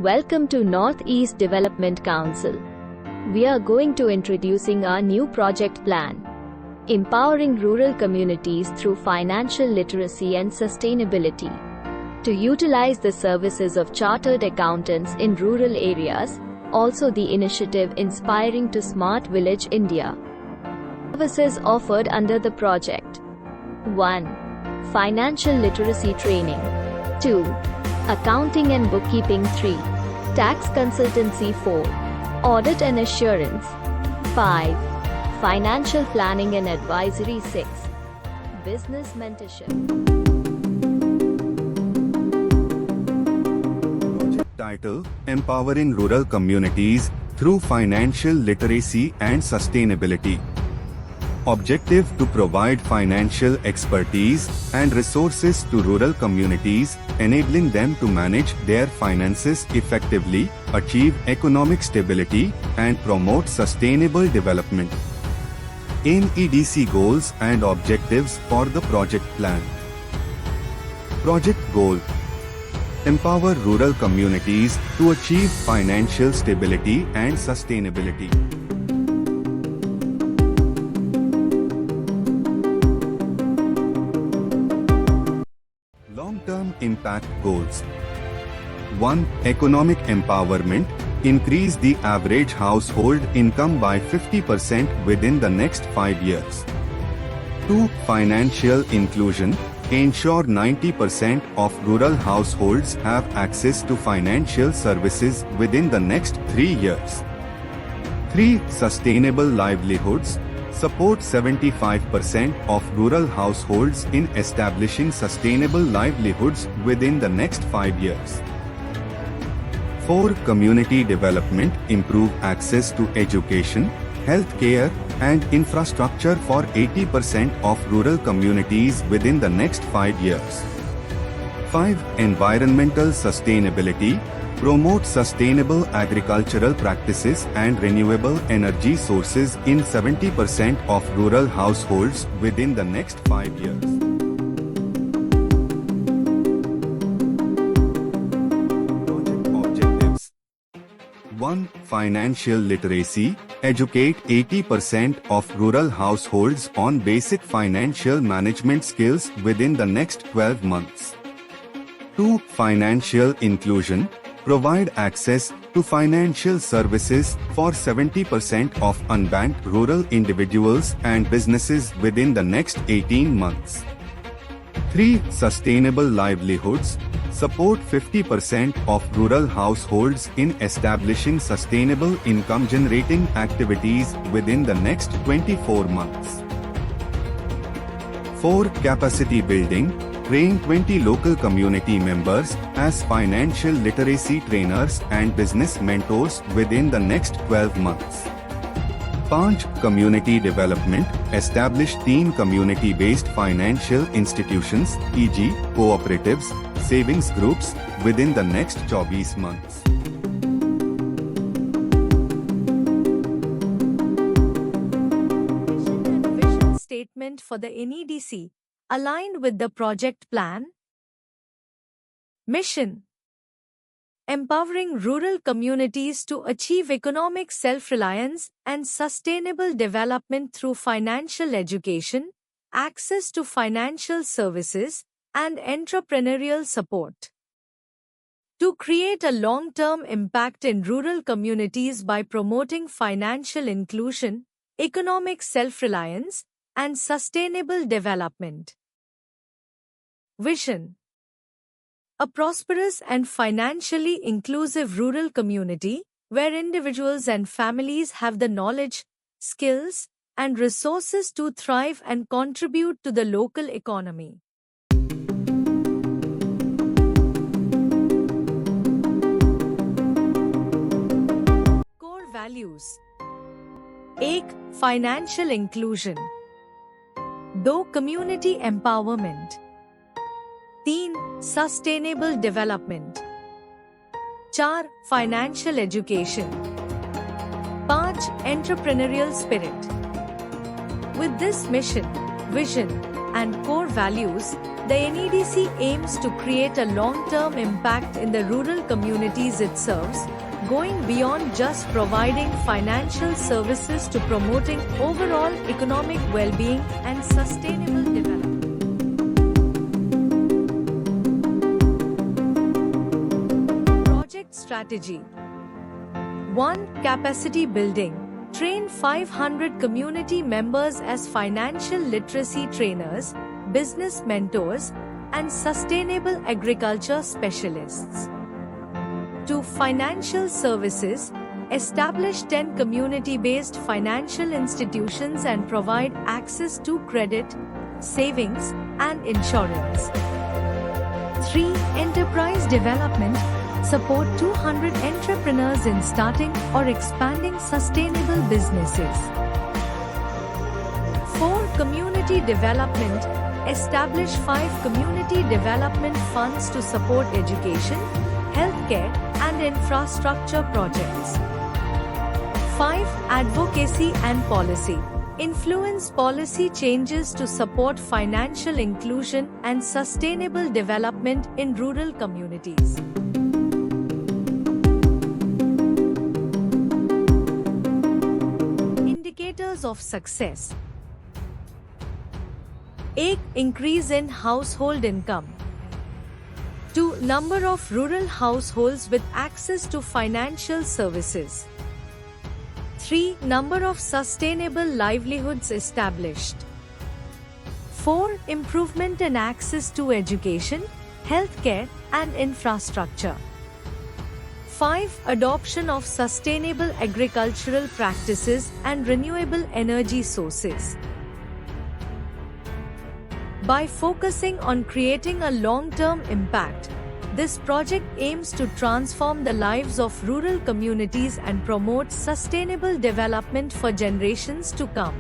Welcome to Northeast Development Council. We are going to introducing our new project plan, empowering rural communities through financial literacy and sustainability. To utilize the services of chartered accountants in rural areas, also the initiative Inspiring to Smart Village India. Services offered under the project: 1. Financial literacy training. 2. Accounting and bookkeeping. 3. Tax consultancy. 4. Audit and assurance. 5. Financial planning and advisory. 6. Business mentorship. Project title: Empowering Rural Communities through Financial Literacy and Sustainability. Objective: to provide financial expertise and resources to rural communities, enabling them to manage their finances effectively, achieve economic stability, and promote sustainable development. NEDC goals and objectives for the project plan. Project goal: empower rural communities to achieve financial stability and sustainability. Long-term impact goals. 1. Economic empowerment. Increase the average household income by 50% within the next 5 years. 2. Financial inclusion. Ensure 90% of rural households have access to financial services within the next 3 years. 3. Sustainable livelihoods. Support 75% of rural households in establishing sustainable livelihoods within the next 5 years. 4. Community development. Improve access to education, healthcare, and infrastructure for 80% of rural communities within the next 5 years. 5. Environmental sustainability. Promote sustainable agricultural practices and renewable energy sources in 70% of rural households within the next 5 years. Project objectives. 1. Financial literacy. Educate 80% of rural households on basic financial management skills within the next 12 months. 2. Financial inclusion. Provide access to financial services for 70% of unbanked rural individuals and businesses within the next 18 months. 3. Sustainable livelihoods. Support 50% of rural households in establishing sustainable income-generating activities within the next 24 months. 4. Capacity building. Train 20 local community members as financial literacy trainers and business mentors within the next 12 months. 5. Community development. Establish teen community-based financial institutions, e.g., cooperatives, savings groups, within the next 24 months. Vision statement for the NEDC, aligned with the project plan. Mission: empowering rural communities to achieve economic self-reliance and sustainable development through financial education, access to financial services, and entrepreneurial support. To create a long-term impact in rural communities by promoting financial inclusion, economic self-reliance, and sustainable development. Vision: a prosperous and financially inclusive rural community, where individuals and families have the knowledge, skills, and resources to thrive and contribute to the local economy. Core values. 1. Financial inclusion. 2. Community empowerment. 3. Sustainable development. 4. Financial education. 5. Entrepreneurial spirit. With this mission, vision, and core values, The NEDC aims to create a long-term impact in the rural communities it serves, going beyond just providing financial services to promoting overall economic well-being and sustainable development. Project strategy. 1. Capacity building. Train 500 community members as financial literacy trainers, business mentors, and sustainable agriculture specialists. 2. Financial services. Establish 10 community-based financial institutions and provide access to credit, savings, and insurance. 3. Enterprise development. Support 200 entrepreneurs in starting or expanding sustainable businesses. 4. Community development. Establish 5 community development funds to support education, healthcare, and infrastructure projects. 5. Advocacy and policy. Influence policy changes to support financial inclusion and sustainable development in rural communities. Indicators of success. A. Increase in household income. 2. Number of rural households with access to financial services. 3. Number of sustainable livelihoods established. 4. Improvement in access to education, healthcare, and infrastructure. 5. Adoption of sustainable agricultural practices and renewable energy sources. By focusing on creating a long-term impact, this project aims to transform the lives of rural communities and promote sustainable development for generations to come.